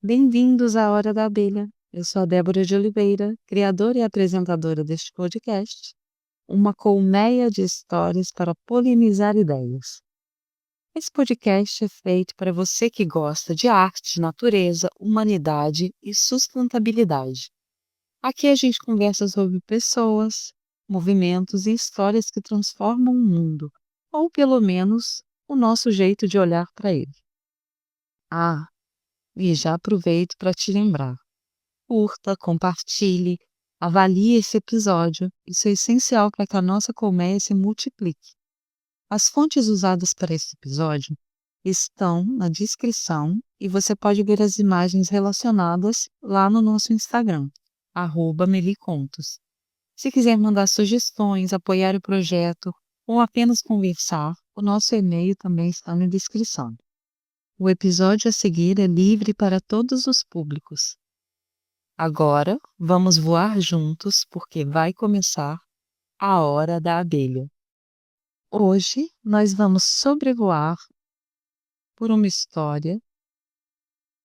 Bem-vindos à Hora da Abelha. Eu sou a Débora de Oliveira, criadora e apresentadora deste podcast, uma colmeia de histórias para polinizar ideias. Esse podcast é feito para você que gosta de arte, natureza, humanidade e sustentabilidade. Aqui a gente conversa sobre pessoas, movimentos e histórias que transformam o mundo, ou pelo menos o nosso jeito de olhar para ele. Ah, e já aproveito para te lembrar. Curta, compartilhe, avalie esse episódio. Isso é essencial para que a nossa colmeia se multiplique. As fontes usadas para esse episódio estão na descrição e você pode ver as imagens relacionadas lá no nosso Instagram, @melicontos. Se quiser mandar sugestões, apoiar o projeto ou apenas conversar, o nosso e-mail também está na descrição. O episódio a seguir é livre para todos os públicos. Agora vamos voar juntos porque vai começar a Hora da Abelha. Hoje nós vamos sobrevoar por uma história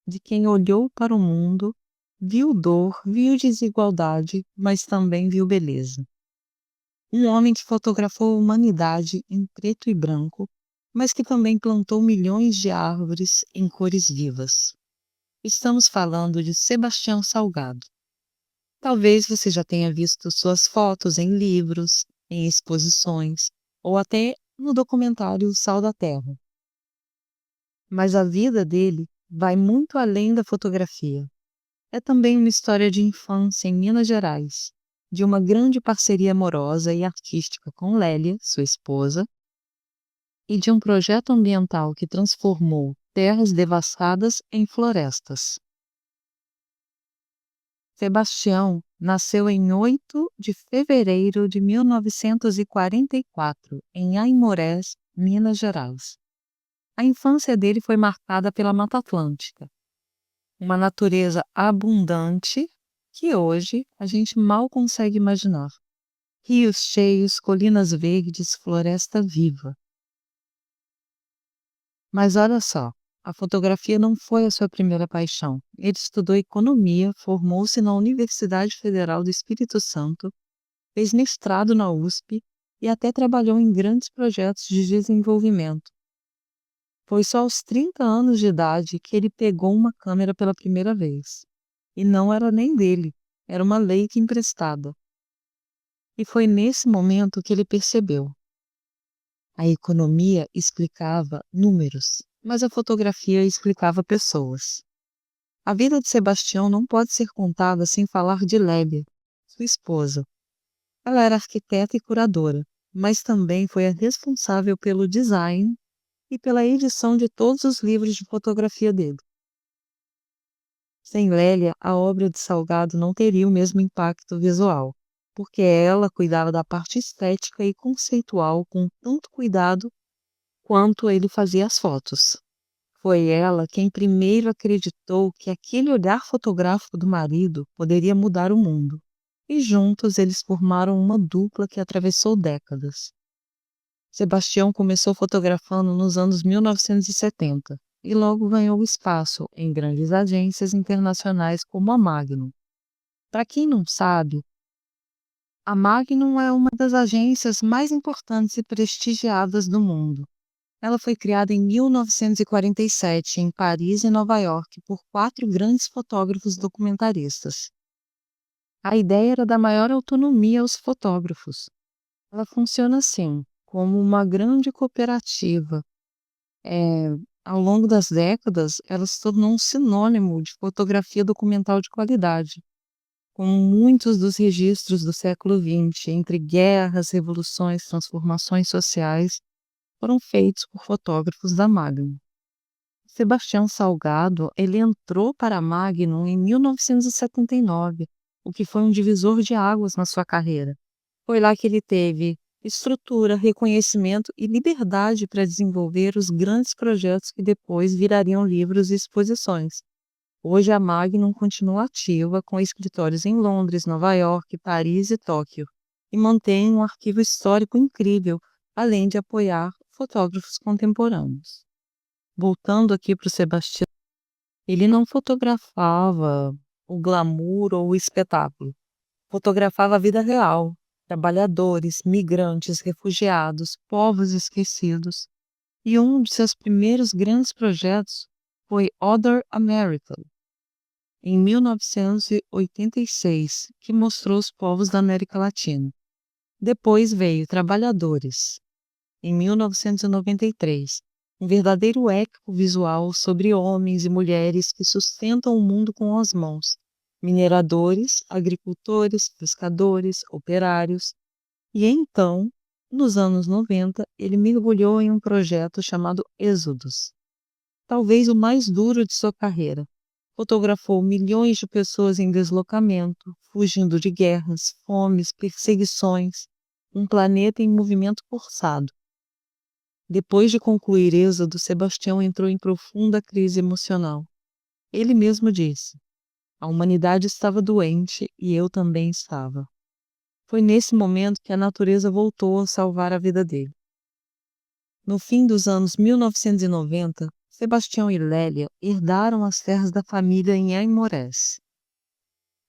de quem olhou para o mundo, viu dor, viu desigualdade, mas também viu beleza. Um homem que fotografou a humanidade em preto e branco, mas que também plantou milhões de árvores em cores vivas. Estamos falando de Sebastião Salgado. Talvez você já tenha visto suas fotos em livros, em exposições ou até no documentário Sal da Terra. Mas a vida dele vai muito além da fotografia. É também uma história de infância em Minas Gerais, de uma grande parceria amorosa e artística com Lélia, sua esposa, e de um projeto ambiental que transformou terras devastadas em florestas. Sebastião nasceu em 8 de fevereiro de 1944, em Aimorés, Minas Gerais. A infância dele foi marcada pela Mata Atlântica, uma natureza abundante que hoje a gente mal consegue imaginar. Rios cheios, colinas verdes, floresta viva. Mas olha só, a fotografia não foi a sua primeira paixão. Ele estudou economia, formou-se na Universidade Federal do Espírito Santo, fez mestrado na USP e até trabalhou em grandes projetos de desenvolvimento. Foi só aos 30 anos de idade que ele pegou uma câmera pela primeira vez. E não era nem dele, era uma Leica emprestada. E foi nesse momento que ele percebeu. A economia explicava números, mas a fotografia explicava pessoas. A vida de Sebastião não pode ser contada sem falar de Lélia, sua esposa. Ela era arquiteta e curadora, mas também foi a responsável pelo design e pela edição de todos os livros de fotografia dele. Sem Lélia, a obra de Salgado não teria o mesmo impacto visual, porque ela cuidava da parte estética e conceitual com tanto cuidado quanto ele fazia as fotos. Foi ela quem primeiro acreditou que aquele olhar fotográfico do marido poderia mudar o mundo. E juntos eles formaram uma dupla que atravessou décadas. Sebastião começou fotografando nos anos 1970 e logo ganhou espaço em grandes agências internacionais como a Magnum. Para quem não sabe, a Magnum é uma das agências mais importantes e prestigiadas do mundo. Ela foi criada em 1947 em Paris e Nova York por 4 grandes fotógrafos documentaristas. A ideia era dar maior autonomia aos fotógrafos. Ela funciona assim, como uma grande cooperativa. É, Ao longo das décadas, ela se tornou um sinônimo de fotografia documental de qualidade, com muitos dos registros do século XX, entre guerras, revoluções, transformações sociais, foram feitos por fotógrafos da Magnum. Sebastião Salgado, ele entrou para a Magnum em 1979, o que foi um divisor de águas na sua carreira. Foi lá que ele teve estrutura, reconhecimento e liberdade para desenvolver os grandes projetos que depois virariam livros e exposições. Hoje a Magnum continua ativa com escritórios em Londres, Nova York, Paris e Tóquio, e mantém um arquivo histórico incrível, além de apoiar fotógrafos contemporâneos. Voltando aqui para o Sebastião, Ele não fotografava o glamour ou o espetáculo, fotografava a vida real, trabalhadores, migrantes, refugiados, povos esquecidos. E um de seus primeiros grandes projetos foi Other America, em 1986, que mostrou os povos da América Latina. Depois veio Trabalhadores, em 1993, um verdadeiro eco visual sobre homens e mulheres que sustentam o mundo com as mãos, mineradores, agricultores, pescadores, operários. E então, nos anos 90, ele mergulhou em um projeto chamado Êxodos, talvez o mais duro de sua carreira. Fotografou milhões de pessoas em deslocamento, fugindo de guerras, fomes, perseguições, um planeta em movimento forçado. Depois de concluir Êxodo, Sebastião entrou em profunda crise emocional. Ele mesmo disse: a humanidade estava doente e eu também estava. Foi nesse momento que a natureza voltou a salvar a vida dele. No fim dos anos 1990, Sebastião e Lélia herdaram as terras da família em Aimorés.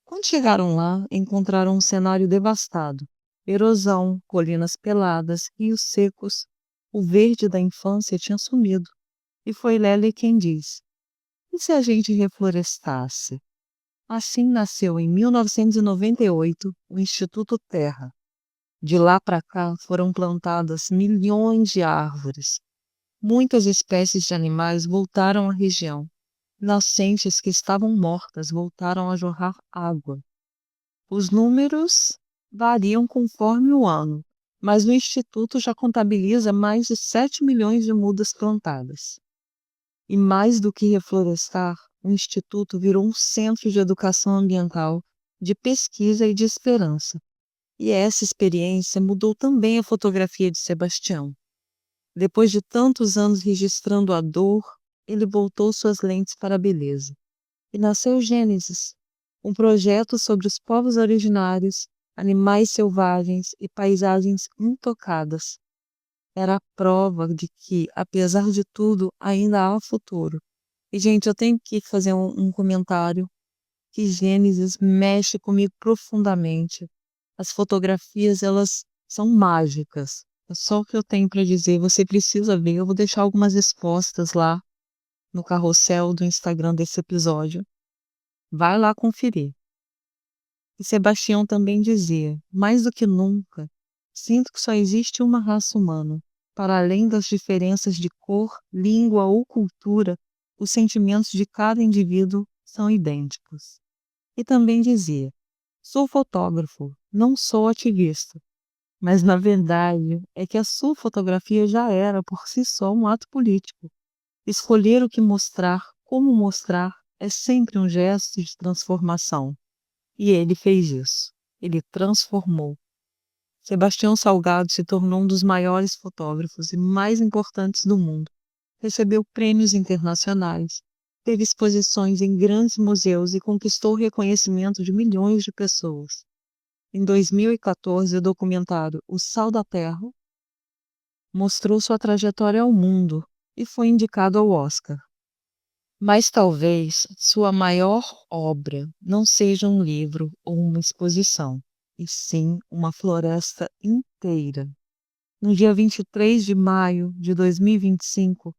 Quando chegaram lá, encontraram um cenário devastado: erosão, colinas peladas, rios secos. O verde da infância tinha sumido. E foi Lélia quem disse: e se a gente reflorestasse? Assim nasceu em 1998 o Instituto Terra. De lá para cá foram plantadas milhões de árvores. Muitas espécies de animais voltaram à região. Nascentes que estavam mortas voltaram a jorrar água. Os números variam conforme o ano, mas o Instituto já contabiliza mais de 7 milhões de mudas plantadas. E mais do que reflorestar, o Instituto virou um centro de educação ambiental, de pesquisa e de esperança. E essa experiência mudou também a fotografia de Sebastião. Depois de tantos anos registrando a dor, ele voltou suas lentes para a beleza. E nasceu Gênesis, um projeto sobre os povos originários, animais selvagens e paisagens intocadas. Era a prova de que, apesar de tudo, ainda há futuro. E, gente, eu tenho que fazer um comentário que Gênesis mexe comigo profundamente. As fotografias, elas são mágicas. É só o que eu tenho para dizer. Você precisa ver. Eu vou deixar algumas respostas lá no carrossel do Instagram desse episódio. Vai lá conferir. E Sebastião também dizia: mais do que nunca, sinto que só existe uma raça humana. Para além das diferenças de cor, língua ou cultura, os sentimentos de cada indivíduo são idênticos. E também dizia: sou fotógrafo, não sou ativista. Mas na verdade é que a sua fotografia já era por si só um ato político. Escolher o que mostrar, como mostrar, é sempre um gesto de transformação. E ele fez isso. Ele transformou. Sebastião Salgado se tornou um dos maiores fotógrafos e mais importantes do mundo. Recebeu prêmios internacionais, teve exposições em grandes museus e conquistou o reconhecimento de milhões de pessoas. Em 2014, o documentário O Sal da Terra mostrou sua trajetória ao mundo e foi indicado ao Oscar. Mas talvez sua maior obra não seja um livro ou uma exposição, e sim uma floresta inteira. No dia 23 de maio de 2025,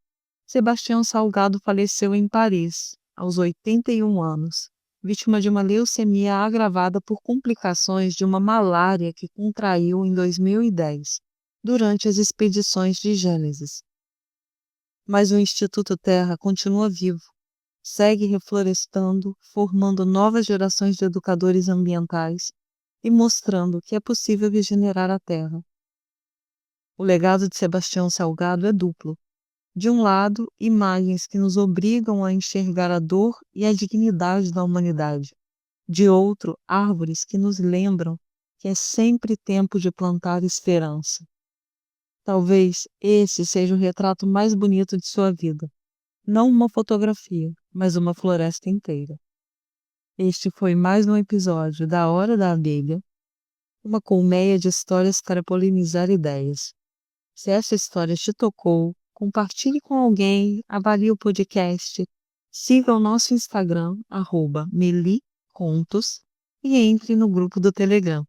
Sebastião Salgado faleceu em Paris, aos 81 anos, vítima de uma leucemia agravada por complicações de uma malária que contraiu em 2010, durante as expedições de Gênesis. Mas o Instituto Terra continua vivo, segue reflorestando, formando novas gerações de educadores ambientais e mostrando que é possível regenerar a Terra. O legado de Sebastião Salgado é duplo. De um lado, imagens que nos obrigam a enxergar a dor e a dignidade da humanidade. De outro, árvores que nos lembram que é sempre tempo de plantar esperança. Talvez esse seja o retrato mais bonito de sua vida. Não uma fotografia, mas uma floresta inteira. Este foi mais um episódio da Hora da Abelha, uma colmeia de histórias para polinizar ideias. Se essa história te tocou, compartilhe com alguém, avalie o podcast, Siga o nosso Instagram, @melicontos, e entre no grupo do Telegram.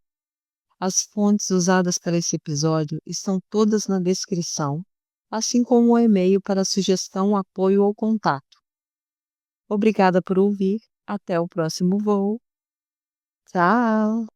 As fontes usadas para esse episódio estão todas na descrição, assim como o e-mail para sugestão, apoio ou contato. Obrigada por ouvir. Até o próximo voo. Tchau!